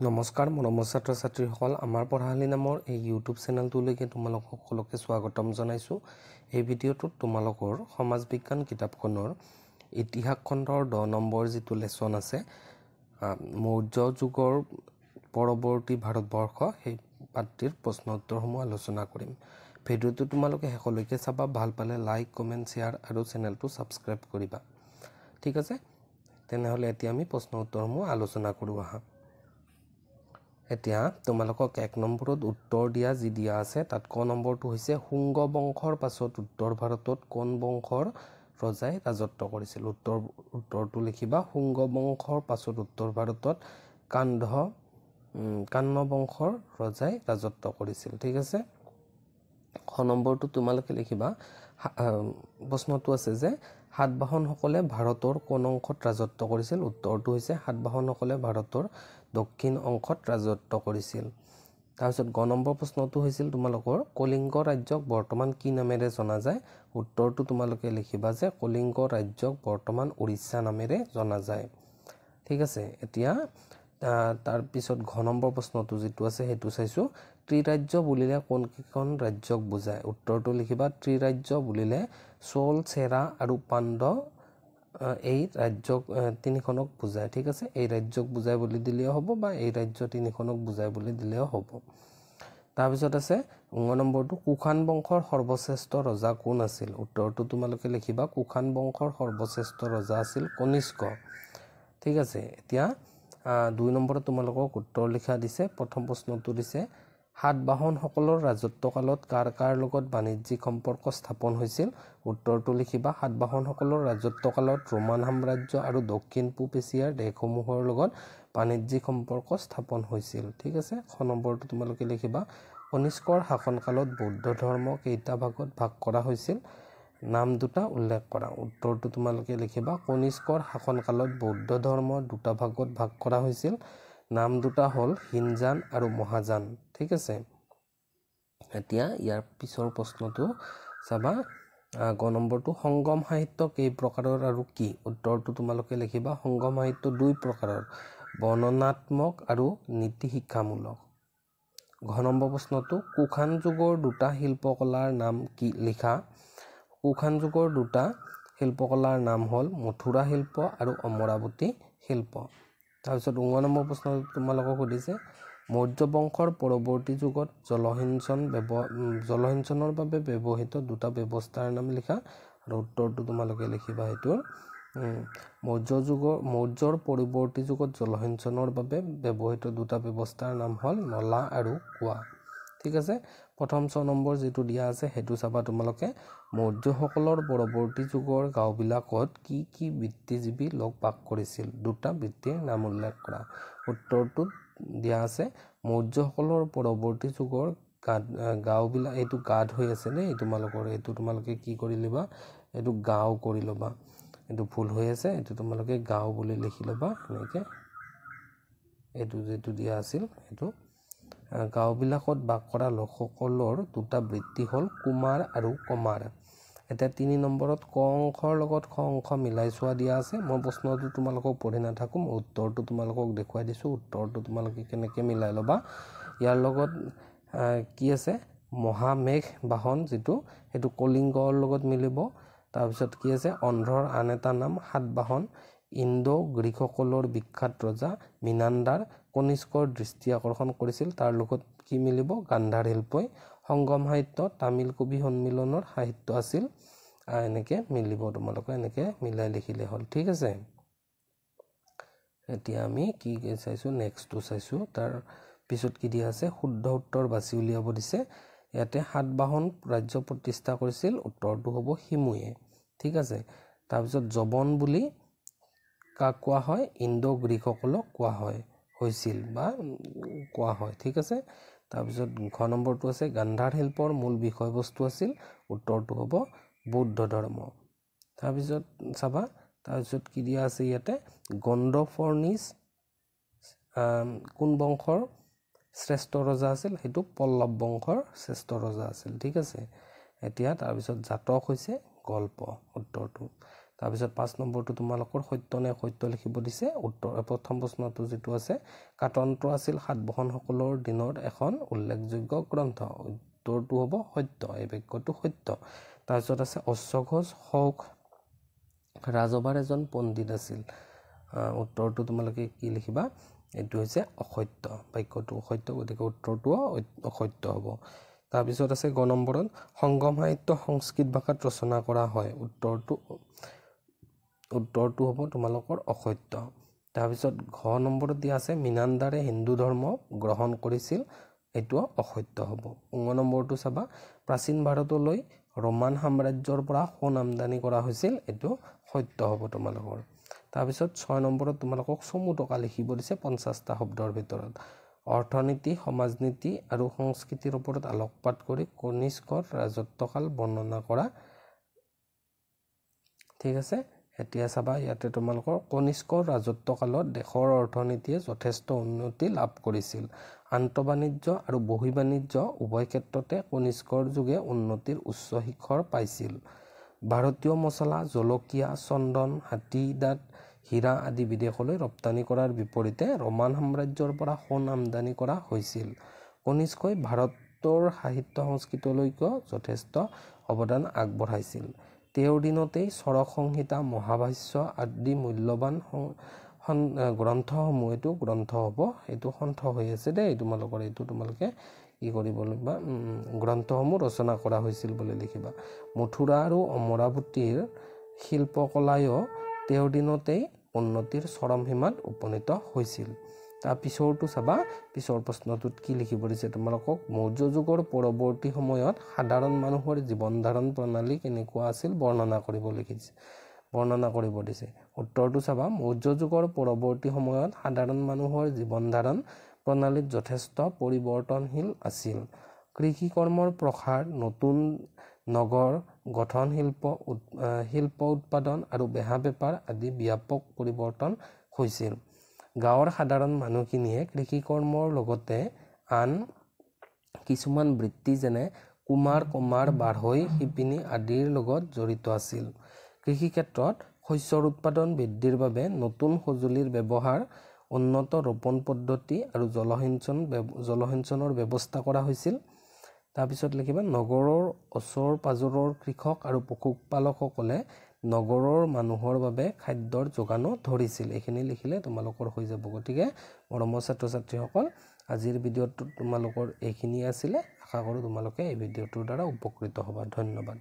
নমস্কাৰ মৰমৰ ছাত্ৰ ছাত্ৰীসকল আমাৰ পঢ়াশালী নামৰ এই ইউটিউব চেনেলটোলৈকে তোমালোক সকলোকে স্বাগতম জনাইছোঁ। এই ভিডিঅ'টোত তোমালোকৰ সমাজ বিজ্ঞান কিতাপখনৰ ইতিহাস খণ্ডৰ 10 নম্বৰ যিটো লেছন আছে মৌৰ্য যুগৰ পৰৱৰ্তী ভাৰতবৰ্ষ সেই পাঠটিৰ প্ৰশ্ন উত্তৰসমূহ আলোচনা কৰিম। ভিডিঅ'টো তোমালোকে শেষলৈকে চাবা, ভাল পালে লাইক কমেণ্ট শ্বেয়াৰ আৰু চেনেলটো ছাবস্ক্ৰাইব কৰিবা। ঠিক আছে, তেনেহ'লে এতিয়া আমি প্ৰশ্ন উত্তৰসমূহ আলোচনা কৰোঁ আহা। এতিয়া তোমালোকক 1 নম্বৰত উত্তৰ দিয়া যি দিয়া আছে তাত ক নম্বৰটো হৈছে শুংগ বংশৰ পাছত উত্তৰ ভাৰতত কোন বংশৰ ৰজাই ৰাজত্ব কৰিছিল। উত্তৰটো লিখিবা শুংগ বংশৰ পাছত উত্তৰ ভাৰতত কাণ্ড বংশৰ ৰজাই ৰাজত্ব কৰিছিল। ঠিক আছে, খ নম্বৰটো তোমালোকে লিখিবা প্ৰশ্নটো আছে যে সাতবাহনসকলে ভাৰতৰ কোন অংশত ৰাজত্ব কৰিছিল। উত্তৰটো হৈছে সাতবাহনসকলে ভাৰতৰ দক্ষিণ অংশত ৰাজত্ব কৰিছিল। তাৰপিছত গ নম্বৰ প্ৰশ্নটো হৈছিল তোমালোকৰ কলিংগ ৰাজ্যক বৰ্তমান কি নামেৰে জনা যায়। উত্তৰটো তোমালোকে লিখিবা যে কলিংগ ৰাজ্যক বৰ্তমান উৰিষ্যা নামেৰে জনা যায়। ঠিক আছে, এতিয়া তাৰপিছত ঘ নম্বৰ প্ৰশ্নটো যিটো আছে সেইটো চাইছোঁ ত্ৰিৰাজ্য বুলিলে কোনকেইখন ৰাজ্যক বুজায়। উত্তৰটো লিখিবা ত্ৰিৰাজ্য বুলিলে চোল, চেৰা আৰু পাণ্ড্য এই ৰাজ্যক তিনিখনক বুজায়। ঠিক আছে, এই ৰাজ্যক বুজায় বুলি দিলেও হ'ব বা এই ৰাজ্য তিনিখনক বুজায় বুলি দিলেও হ'ব। তাৰপিছত আছে 9 নম্বৰটো কুষাণ বংশৰ সৰ্বশ্ৰেষ্ঠ ৰজা কোন আছিল। উত্তৰটো তোমালোকে লিখিবা কুষাণ বংশৰ সৰ্বশ্ৰেষ্ঠ ৰজা আছিল কনিষ্ক। ঠিক আছে, এতিয়া 2 নম্বৰত তোমালোকক উত্তৰ লিখা দিছে। প্ৰথম প্ৰশ্নটো দিছে সাতবাহনসকলৰ ৰাজত্বকালত কাৰ কাৰ লগত বাণিজ্যিক সম্পৰ্ক স্থাপন হৈছিল। উত্তৰটো লিখিবা সাতবাহনসকলৰ ৰাজত্বকালত ৰোমান সাম্ৰাজ্য আৰু দক্ষিণ পূব এছিয়াৰ দেশসমূহৰ লগত বাণিজ্যিক সম্পৰ্ক স্থাপন হৈছিল। ঠিক আছে, খ নম্বৰটো তোমালোকে লিখিবা কনিষ্কৰ শাসনকালত বৌদ্ধ ধৰ্ম কেইটা ভাগত ভাগ কৰা হৈছিল। নাম দুটা উল্লেখ কৰা। উত্তৰটো তোমালোকে লিখিবা কনিষ্কৰ শাসনকালত বৌদ্ধ ধৰ্ম দুটা ভাগত ভাগ কৰা হৈছিল। নাম দুটা হ'ল হিনজান আৰু মহাজান। ঠিক আছে, এতিয়া ইয়াৰ পিছৰ প্ৰশ্নটো চাবা গ নম্বৰটো সংগম সাহিত্য কেই প্ৰকাৰৰ আৰু কি। উত্তৰটো তোমালোকে লিখিবা সংগম সাহিত্য 2 প্ৰকাৰৰ, বৰ্ণনাত্মক আৰু নীতি শিক্ষামূলক। ঘ নম্বৰ প্ৰশ্নটো কুষাণ যুগৰ দুটা শিল্পকলাৰ নাম কি লিখা। কুষাণ যুগৰ দুটা শিল্পকলাৰ নাম হ'ল মথুৰা শিল্প আৰু অমৰাৱতী শিল্প। তাৰপিছত 9 নম্বৰ প্ৰশ্নটো তোমালোকক সুধিছে মৌৰ্য বংশৰ পৰৱৰ্তী যুগত জলসিঞ্চনৰ বাবে ব্যৱহৃত দুটা ব্যৱস্থাৰ নাম লিখা। আৰু উত্তৰটো তোমালোকে লিখিবা সেইটো মৌৰ্যৰ পৰৱৰ্তী যুগত জলসিঞ্চনৰ বাবে ব্যৱহৃত দুটা ব্যৱস্থাৰ নাম হ'ল নলা আৰু কুঁৱা। ঠিক আছে, প্ৰথম 6 নম্বৰ যিটো দিয়া আছে সেইটো চাবা তোমালোকে মৌৰ্যসকলৰ পৰৱৰ্তী যুগৰ গাঁওবিলাকত কি কি বৃত্তিজীৱী লোক বাস কৰিছিল। দুটা বৃত্তিৰ নাম উল্লেখ কৰা। উত্তৰটোত দিয়া আছে মৌৰ্যসকলৰ পৰৱৰ্তী যুগৰ গাঁওবিলাক, এইটো গাঁত হৈ আছে দেই তোমালোকৰ, এইটো তোমালোকে কি কৰি ল'বা, এইটো গাঁও কৰি ল'বা, এইটো ভুল হৈ আছে, এইটো তোমালোকে গাঁও বুলি লিখি ল'বা এনেকৈ। এইটো যিটো দিয়া আছিল সেইটো গাঁওবিলাকত বাস কৰা লোকসকলৰ দুটা বৃত্তি হ'ল কুমাৰ আৰু কমাৰ। এতিয়া 3 নম্বৰত ক অংশৰ লগত খ অংশ মিলাই চোৱা দিয়া আছে। মই প্ৰশ্নটো তোমালোকক পঢ়ি নাথাকোঁ, মই উত্তৰটো তোমালোকক দেখুৱাই দিছোঁ। উত্তৰটো তোমালোকে কেনেকৈ মিলাই ল'বা। ইয়াৰ লগত কি আছে মহামেঘ বাহন যিটো সেইটো কলিংগৰ লগত মিলিব। তাৰপিছত কি আছে অন্ধ্ৰৰ আন এটা নাম সাতবাহন, ইণ্ডো গ্ৰীকসকলৰ বিখ্যাত ৰজা মিনাণ্ডাৰ কনিষ্কৰ দৃষ্টি আকৰ্ষণ কৰিছিল, তাৰ লগত কি মিলিব গান্ধাৰ শিল্পই। সংগম সাহিত্য তামিল কবি সন্মিলনৰ সাহিত্য আছিল। এনেকৈ মিলিব, তোমালোকে এনেকৈ মিলাই লিখিলে হ'ল। ঠিক আছে, এতিয়া আমি কি চাইছোঁ নেক্সটটো চাইছোঁ। তাৰ পিছত কি দিয়া আছে শুদ্ধ উত্তৰ বাছি উলিয়াব দিছে। ইয়াতে সাতবাহন ৰাজ্য প্ৰতিষ্ঠা কৰিছিল। উত্তৰটো হ'ব শিমুৱে। ঠিক আছে, তাৰপিছত যৱন বুলি কাক কোৱা হয়, ইণ্ডো গ্ৰীকসকলক কোৱা হৈছিল বা কোৱা হয়। ঠিক আছে, তাৰপিছত ঘ নম্বৰটো আছে গান্ধাৰ শিল্পৰ মূল বিষয়বস্তু আছিল। উত্তৰটো হ'ব বৌদ্ধ ধৰ্ম। তাৰপিছত চাবা, তাৰপিছত কি দিয়া আছে ইয়াতে গণ্ড ফৰ্নিছ কোন বংশৰ শ্ৰেষ্ঠ ৰজা আছিল, সেইটো পল্লৱ বংশৰ শ্ৰেষ্ঠ ৰজা আছিল। ঠিক আছে, এতিয়া তাৰপিছত জাতক হৈছে গল্প উত্তৰটো। তাৰপিছত 5 নম্বৰটো তোমালোকৰ সত্য নে অসত্য লিখিব দিছে উত্তৰ প্ৰথম প্ৰশ্নটো যেটো আছে কাটন্ত্ৰ আছিল সাতবাহনসকলৰ দিনৰ এখন উল্লেখযোগ্য গ্ৰন্থ উত্তৰটো হ'ব সত্য এই বাক্যটো সত্য তাৰপিছত আছে অশ্বঘোষ হওক ৰাজবাৰ এজন পণ্ডিত আছিল উত্তৰটো তোমালোকে কি লিখিবা এটো হৈছে অসত্য বাক্যটো অসত্য গতিকে উত্তৰটো অসত্য হ'ব তাৰপিছত আছে গ নম্বৰত সংগম সাহিত্য সংস্কৃত ভাষাত ৰচনা কৰা হয় উত্তৰটো হ'ব তোমালোকৰ অসত্য তাৰপিছত ঘ নম্বৰত দিয়া আছে মিনান্দাৰে হিন্দু ধৰ্ম গ্ৰহণ কৰিছিল এটো অসত্য হ'ব 9 নম্বৰটো চাবা প্ৰাচীন ভাৰতলৈ ৰোমান সাম্ৰাজ্যৰ পৰা সোণ আমদানি কৰা হৈছিল এটো সত্য হ'ব তোমালোকৰ তাৰপিছত 6 নম্বৰত তোমালোকক চমু টকা লিখিব দিছে 50টা শব্দৰ ভিতৰত অৰ্থনীতি সমাজনীতি আৰু সংস্কৃতিৰ ওপৰত আলোকপাত কৰি কনিষ্কৰ ৰাজত্বকাল বৰ্ণনা কৰা ঠিক আছে এতিয়া চাবা ইয়াতে তোমালোকৰ কনিষ্কৰ ৰাজত্বকালত দেশৰ অৰ্থনীতিয়ে যথেষ্ট উন্নতি লাভ কৰিছিল আন্তঃবাণিজ্য আৰু বহিৰ্বাণিজ্য উভয় ক্ষেত্ৰতে কনিষ্কৰ যুগে উন্নতিৰ উচ্চ শিখৰ পাইছিল ভাৰতীয় মছলা জলকীয়া চন্দন হাতী দাঁত হীৰা আদি বিদেশলৈ ৰপ্তানি কৰাৰ বিপৰীতে ৰোমান সাম্ৰাজ্যৰ পৰা সোণ আমদানি কৰা হৈছিল কনিষ্কই ভাৰতৰ সাহিত্য সংস্কৃতিলৈও যথেষ্ট অৱদান আগবঢ়াইছিল তেওঁৰ দিনতেই চৰক সংহিতা মহাভাষ্য আদি মূল্যৱান গ্ৰন্থসমূহ এটো গ্ৰন্থ হ'ব এটো সন্থ হৈ আছে দেই তোমালোকৰ এটো তোমালোকে কি কৰিব লাগিব গ্ৰন্থসমূহ ৰচনা কৰা হৈছিল বুলি লিখিবা মথুৰা আৰু অমৰাৱতীৰ শিল্পকলায়ো তেওঁৰ দিনতেই উন্নতিৰ চৰম সীমাত উপনীত হৈছিল তাৰ পিছৰটো চাবা পিছৰ প্ৰশ্নটোত কি লিখিব দিছে তোমালোকক মৌৰ্য যুগৰ পৰৱৰ্তী সময়ত সাধাৰণ মানুহৰ জীৱন ধাৰণ প্ৰণালী কেনেকুৱা আছিল বৰ্ণনা কৰিব দিছে উত্তৰটো চাবা মৌৰ্য যুগৰ পৰৱৰ্তী সময়ত সাধাৰণ মানুহৰ জীৱন ধাৰণ প্ৰণালীত যথেষ্ট পৰিৱৰ্তনশীল আছিল কৃষি কৰ্মৰ প্ৰসাৰ নতুন নগৰ গঠন শিল্প উৎপাদন আৰু বেহা বেপাৰ আদি ব্যাপক পৰিৱৰ্তন হৈছিল গাঁৱৰ সাধাৰণ মানুহখিনিয়ে কৃষি কৰ্মৰ লগতে আন কিছুমান বৃত্তি যেনে কুমাৰ বাঢ়ৈ শিপিনী আদিৰ লগত জড়িত আছিল কৃষি ক্ষেত্ৰত শস্যৰ উৎপাদন বৃদ্ধিৰ বাবে নতুন সঁজুলিৰ ব্যৱহাৰ উন্নত ৰোপণ পদ্ধতি আৰু জলসিঞ্চনৰ ব্যৱস্থা কৰা হৈছিল তাৰপিছত লিখিবা নগৰৰ ওচৰ পাজৰৰ কৃষক আৰু পশুপালকসকলে নগৰৰ মানুহৰ বাবে খাদ্যৰ যোগানো ধৰিছিল এইখিনি লিখিলে তোমালোকৰ হৈ যাব গতিকে মৰমৰ ছাত্ৰ ছাত্ৰীসকল আজিৰ ভিডিঅ'টো তোমালোকৰ এইখিনি আছিল আশা কৰোঁ তোমালোকে এই ভিডিঅ'টোৰ দ্বাৰা উপকৃত হ'বা ধন্যবাদ